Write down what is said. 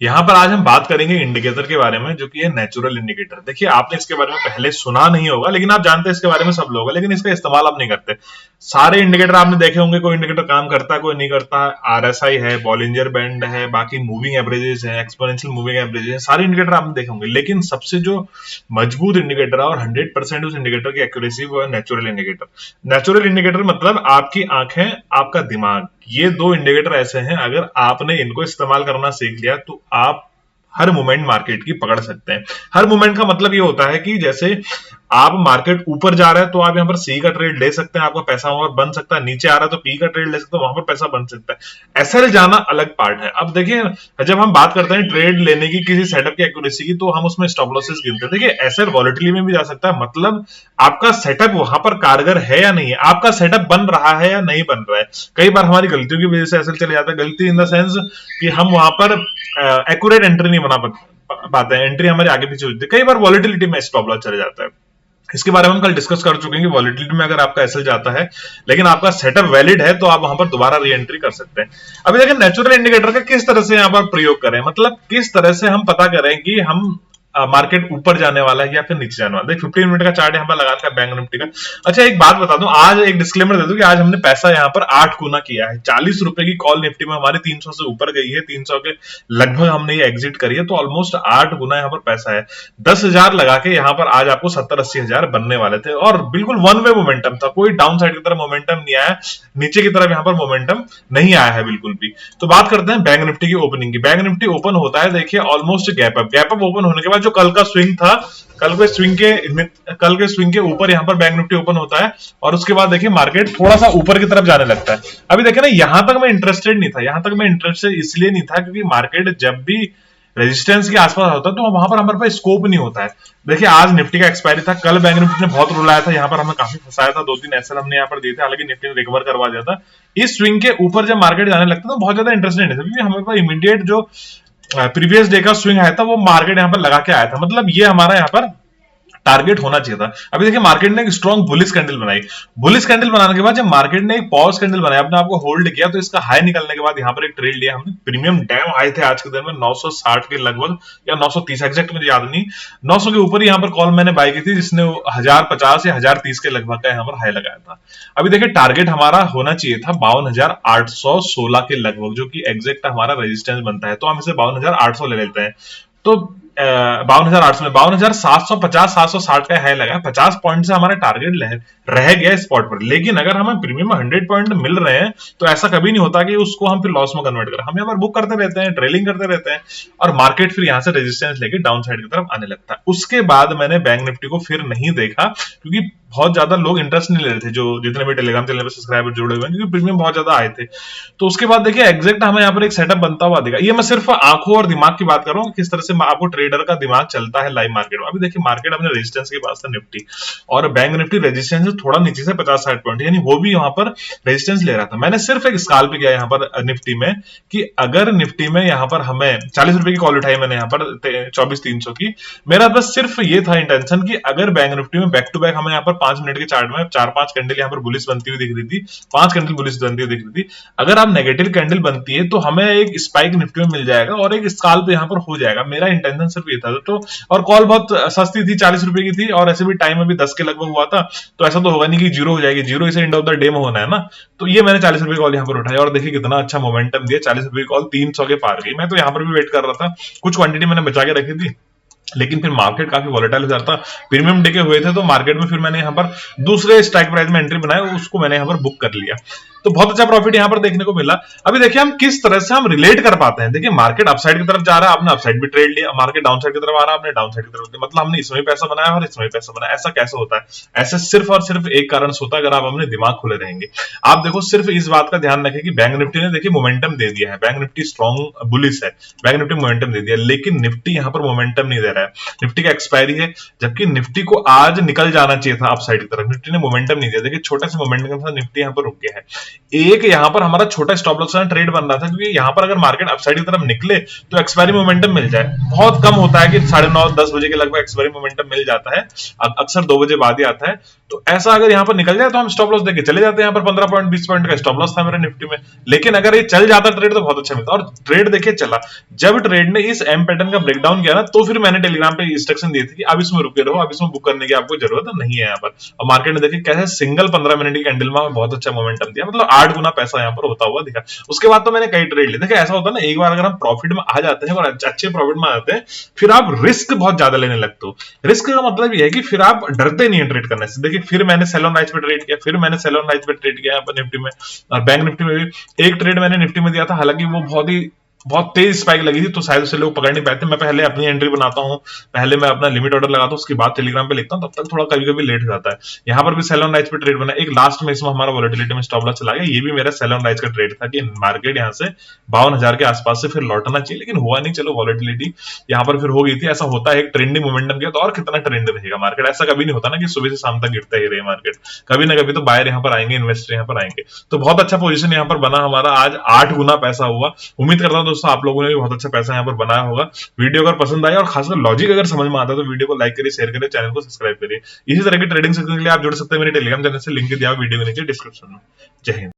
यहाँ पर आज हम बात करेंगे इंडिकेटर के बारे में, जो कि है नेचुरल इंडिकेटर। देखिए, आपने इसके बारे में पहले सुना नहीं होगा, लेकिन आप जानते हैं इसके बारे में सब लोग, लेकिन इसका इस्तेमाल आप नहीं करते। सारे इंडिकेटर आपने देखे होंगे, कोई इंडिकेटर काम करता है, कोई नहीं करता। आरएसआई है, बॉलिंजर बैंड है, बाकी मूविंग एवरेजेस है, एक्सपोनेंशियल मूविंग एवरेजेस है, सारे इंडिकेटर आपने देखे होंगे। लेकिन सबसे जो मजबूत इंडिकेटर है और 100% उस इंडिकेटर की एक्यूरेसी, वो है नेचुरल इंडिकेटर। नेचुरल इंडिकेटर मतलब आपकी आंखें, आपका दिमाग, ये दो इंडिकेटर ऐसे हैं, अगर आपने इनको इस्तेमाल करना सीख लिया तो आप हर मोमेंट मार्केट की पकड़ सकते हैं। हर मोमेंट का मतलब ये होता है कि जैसे आप मार्केट ऊपर जा रहा है तो आप यहाँ पर सी का ट्रेड ले सकते हैं, आपका पैसा वहां पर बन सकता है। नीचे आ रहा है तो पी का ट्रेड ले सकते हैं, वहां पर पैसा बन सकता है। एसएल जाना अलग पार्ट है। अब देखिए, जब हम बात करते हैं ट्रेड लेने की, किसी सेटअप की एक्यूरेसी की, तो हम उसमें स्टॉप लॉसेस गिनते हैं। देखिए, एसएल वॉलेटिलिटी में भी जा सकता है, मतलब आपका सेटअप वहां पर कारगर है या नहीं है, आपका सेटअप बन रहा है या नहीं बन रहा है। कई बार हमारी गलतियों की वजह से एसएल चले जाता है। गलती इन द सेंस कि हम वहां पर एक्यूरेट एंट्री नहीं बना पाते हैं, एंट्री हमारी आगे पीछे होती है। कई बार वॉलेटिलिटी में स्टॉप लॉस चले जाता है। इसके बारे में हम कल डिस्कस कर चुके हैं कि वॉलेटिलिटी में अगर आपका एसएल जाता है लेकिन आपका सेटअप वैलिड है, तो आप वहां पर दोबारा री एंट्री कर सकते हैं। अभी देखिए, नेचुरल इंडिकेटर का किस तरह से यहाँ पर प्रयोग करें, मतलब किस तरह से हम पता करें कि हम मार्केट ऊपर जाने वाला है या फिर नीचे जाने वाला है। 15 मिनट का चार्ट यहाँ पर लगा रखा है बैंक निफ्टी का। अच्छा, एक बात बता दूं, आज एक डिस्क्लेमर दे दूं कि आज हमने पैसा यहाँ पर 8 गुना किया है। 40 रुपए की कॉल निफ्टी में हमारे 300 से ऊपर गई है, 300 के लगभग हमने ये एग्जिट करी है, तो ऑलमोस्ट 8 गुना यहाँ पर पैसा है। 10,000 लगा के यहाँ पर आज आपको 70-80 हजार बनने वाले थे, और बिल्कुल वन वे मोमेंटम था, कोई डाउन साइड की तरफ मोमेंटम नहीं आया, नीचे की तरफ यहाँ पर मोमेंटम नहीं आया है बिल्कुल भी। तो बात करते हैं बैंक निफ्टी की ओपनिंग की। बैंक निफ्टी ओपन होता है, देखिए ऑलमोस्ट गैप अप ओपन होने के बाद जो कल का स्विंग था, कल के स्विंग के ऊपर यहाँ पर बैंक निफ्टी ओपन होता है, और उसके बाद देखिए मार्केट थोड़ा सा ऊपर की तरफ जाने लगता है। अभी देखिए ना, यहां तक मैं इंटरेस्टेड नहीं था, यहां तक मैं इंटरेस्टेड इसलिए नहीं था क्योंकि मार्केट जब भी रेजिस्टेंस के आसपास होता है तो वहां पर हमारे पास स्कोप नहीं होता है। देखिए, आज निफ्टी का एक्सपायरी था, कल बैंक निफ्टी ने बहुत रुलाया था, यहाँ पर हमें काफी फंसाया था, 2-3 एसएल हमने यहाँ पर दिए थे, हालांकि निफ्टी ने रिकवर करवा दिया था। इस स्विंग के ऊपर जब मार्केट जाने लगता है तो बहुत ज्यादा इंटरेस्टेड नहीं था, क्योंकि हमारे पास इमीडिएट जो प्रीवियस डे का स्विंग आया था वो मार्केट यहाँ पर लगा के आया था, मतलब ये हमारा यहाँ पर टारगेट होना चाहिए था। अभी देखिए, मार्केट ने एक स्ट्रॉन्ग बुलिश कैंडल बनाई। बुलिश कैंडल बनाने के बाद जब मार्केट ने एक पॉज कैंडल बनाया, अपने आपको होल्ड किया, तो इसका हाई निकलने के बाद यहाँ पर एक ट्रेड लिया हमने। प्रीमियम डैम हाई थे आज के दिन में 960 के लगभग, या 930 एग्जैक्ट मुझे याद नहीं, 900 के ऊपर यहाँ पर कॉल मैंने बाय की थी, जिसने 1050 या 1030 के लगभग का यहाँ पर हाई लगाया था। अभी देखिए, टारगेट हमारा होना चाहिए था 52,816 के लगभग, जो कि एग्जैक्ट हमारा रेजिस्टेंस बनता है, तो हम इसे 52,800 ले लेते हैं। तो 52,800 में 52,750 760 का हाई लगा, 50 पॉइंट से हमारा टारगेट रह गया स्पॉट पर। लेकिन अगर हमें प्रीमियम 100 पॉइंट मिल रहे हैं तो ऐसा कभी नहीं होता कि उसको हम फिर लॉस में कन्वर्ट करें। हम यहाँ पर बुक करते रहते हैं, ट्रेलिंग करते रहते हैं, और मार्केट फिर यहाँ से रेजिस्टेंस लेके डाउन साइड की तरफ आने लगता है। उसके बाद मैंने बैंक निफ्टी को फिर नहीं देखा, क्योंकि बहुत ज्यादा लोग इंटरेस्ट नहीं ले रहे थे, जो जितने भी टेलीग्राम चैनल पर सब्सक्राइबर जुड़े हुए हैं, क्योंकि प्रीमियम बहुत ज्यादा आए थे। तो उसके बाद देखिए, एग्जैक्ट हमें यहाँ पर एक सेटअप बनता हुआ दिखा। ये मैं सिर्फ आंखों और दिमाग की बात कर रहा हूँ, किस तरह से आपको ट्रेडर का दिमाग चलता है लाइव मार्केट में। अभी देखिए, मार्केट अपने रेजिस्टेंस के पास था निफ्टी, और बैंक निफ्टी रेजिस्टेंस से थोड़ा नीचे से 50-60 पॉइंट, यानी वो भी वहां पर रेजिस्टेंस ले रहा था। मैंने सिर्फ एक स्काल पे किया यहाँ पर निफ्टी में, कि अगर निफ्टी में यहाँ पर हमें 40 रुपए की कॉल उठाई मैंने यहाँ पर 24,300 की। मेरा बस सिर्फ ये था इंटेंशन कि अगर बैंक निफ्टी में बैक टू बैक हमें यहाँ पर 5 मिनट के चार्ट में 4-5 कैंडल यहाँ पर बुलिश बनती हुई दिख रही थी, 5 कैंडल बुलिश बनती हुई दिख रही थी, अगर आप नेगेटिव कैंडल बनती है तो हमें एक स्पाइक निफ्टी में मिल जाएगा और एक स्काल पे यहाँ पर हो जाएगा। मेरा इंटेंशन सिर्फ ये था। तो और कॉल बहुत सस्ती थी, 40 रुपए की थी, और ऐसे भी टाइम अभी 10 के लगभग हुआ था, तो ऐसा तो होगा नहीं कि जीरो हो जाएगी, जीरो इसे एंड ऑफ द डे में होना है ना। तो ये मैंने 40 रुपए कॉल यहाँ पर उठाई, और देखिए कितना अच्छा मोमेंटम दिया, 40 रुपए कॉल 300 के पार गई। मैं तो यहाँ पर भी वेट कर रहा था, कुछ क्वांटिटी मैंने बचा के रखी थी, लेकिन फिर मार्केट काफी वॉलेटाइल हो जाता, प्रीमियम डे के हुए थे, तो मार्केट में फिर मैंने यहाँ पर दूसरे स्ट्राइक प्राइस में एंट्री बनाया, उसको मैंने यहाँ पर बुक कर लिया, तो बहुत अच्छा प्रॉफिट यहाँ पर देखने को मिला। अभी देखिए, हम किस तरह से हम रिलेट कर पाते हैं। देखिए, मार्केट अपसाइड की तरफ जा रहा है, आपने अपसाइड भी ट्रेड लिया, मार्केट डाउन साइड की तरफ आ रहा है, आपने डाउन साइड की तरफ, मतलब हमने इसमें पैसा बनाया और इसमें पैसा बनाया। ऐसा कैसे होता है? ऐसे सिर्फ और सिर्फ एक कारण होता है, अगर आप अपने दिमाग खुले रहेंगे। आप देखो, सिर्फ इस बात का ध्यान रखें कि बैंक निफ्टी ने देखिए मोमेंटम दे दिया है, बैंक निफ्टी स्ट्रॉन्ग बुलिश है, बैंक निफ्टी मोमेंटम दे दिया, लेकिन निफ्टी यहाँ पर मोमेंटम नहीं दे रहा है। निफ्टी का एक्सपायरी है, जबकि निफ्टी को आज निकल जाना चाहिए था अपसाइड की तरफ, निफ्टी ने मोमेंटम नहीं दिया। देखिए, छोटे से मोमेंटम के साथ निफ्टी यहाँ पर रुक गया है। एक यहाँ पर हमारा छोटा स्टॉप लॉस ट्रेड बन रहा था, क्योंकि यहाँ पर अगर मार्केट अपसाइड की तरफ निकले तो एक्सपायरी मोमेंटम मिल जाए। बहुत कम होता है कि 9:30-10 बजे के लगभग एक्सपायरी मोमेंटम मिल जाता है, अक्सर 2 बजे बाद ही आता है। तो ऐसा अगर यहाँ पर निकल जाए तो हम स्टॉप लॉस देके चले जाते हैं। यहाँ पर 15 पॉइंट 20 पॉइंट का स्टॉप लॉस था मेरे निफ्टी में, लेकिन अगर ये चल जाता ट्रेड तो बहुत अच्छा मिलता। और ट्रेड देखिए चला, जब ट्रेड ने इस एम पैटर्न का ब्रेकडाउन किया ना, तो फिर मैंने टेलीग्राम पे इंस्ट्रक्शन दी थी कि अब इसमें रुके रहो, अब इसमें बुक करने की आपको जरूरत नहीं है यहाँ पर। और मार्केट ने देखिए कैसे सिंगल 15 मिनट की कैंडल में बहुत अच्छा मोमेंटम दिया, मतलब 8 गुना पैसा यहाँ पर होता हुआ दिखा। उसके बाद तो मैंने कई ट्रेड लिए। देखिए ऐसा होता है ना, एक बार अगर हम प्रॉफिट में आ जाते हैं और अच्छे प्रॉफिट में आ जाते हैं, फिर आप रिस्क बहुत ज्यादा लेने लगते हो। रिस्क का मतलब ये है कि फिर आप डरते नहीं है ट्रेड करने से। देखिए फिर मैंने सेल ऑन राइज पे ट्रेड किया, फिर मैंने सेल ऑन राइज पे ट्रेड किया यहाँ पर निफ्टी में, और बैंक निफ्टी में भी एक ट्रेड मैंने निफ्टी में दिया था, हालांकि वो बहुत तेज स्पाइक लगी थी, तो शायद उसे लोग पकड़ नहीं पाए थे। मैं पहले अपनी एंट्री बनाता हूँ, पहले मैं अपना लिमिट ऑर्डर लगाता हूँ, उसके बाद टेलीग्राम पे लिखता हूँ, तब तक थोड़ा कभी कभी लेट हो जाता है। यहाँ पर भी सेल ऑन राइज पे ट्रेड बना, एक लास्ट में इसमें हमारा वॉलेटिलिटी में स्टॉप लॉस चला गया। ये भी मेरा सेल ऑन राइज का ट्रेड था कि मार्केट यहाँ से 52,000 के आसपास से फिर लौटना चाहिए, लेकिन हुआ नहीं। चलो वॉलेटिलिटी यहाँ पर फिर हो गई थी। ऐसा होता है एक ट्रेंडिंग मोमेंटम के, तो और कितना ट्रेंड रहेगा मार्केट, ऐसा कभी नहीं होता ना कि सुबह से शाम तक गिरता ही रहे मार्केट। कभी ना कभी तो बायर यहाँ पर आएंगे, इन्वेस्टर यहाँ पर आएंगे। तो बहुत अच्छा पोजीशन यहाँ पर बना हमारा, आज 8 गुना पैसा हुआ। उम्मीद करता हूँ दोस्तों आप लोगों ने भी बहुत अच्छा पैसा यहाँ पर बनाया होगा। वीडियो अगर पसंद आया और खासकर लॉजिक अगर समझ में आता है तो वीडियो को लाइक करिए, शेयर करिए, चैनल को सब्सक्राइब करिए। इसी तरह की ट्रेडिंग सीखने के लिए आप जुड़ सकते हैं मेरे टेलीग्राम चैनल से, लिंक दिया वीडियो के नीचे डिस्क्रिप्शन में। जय हिंद।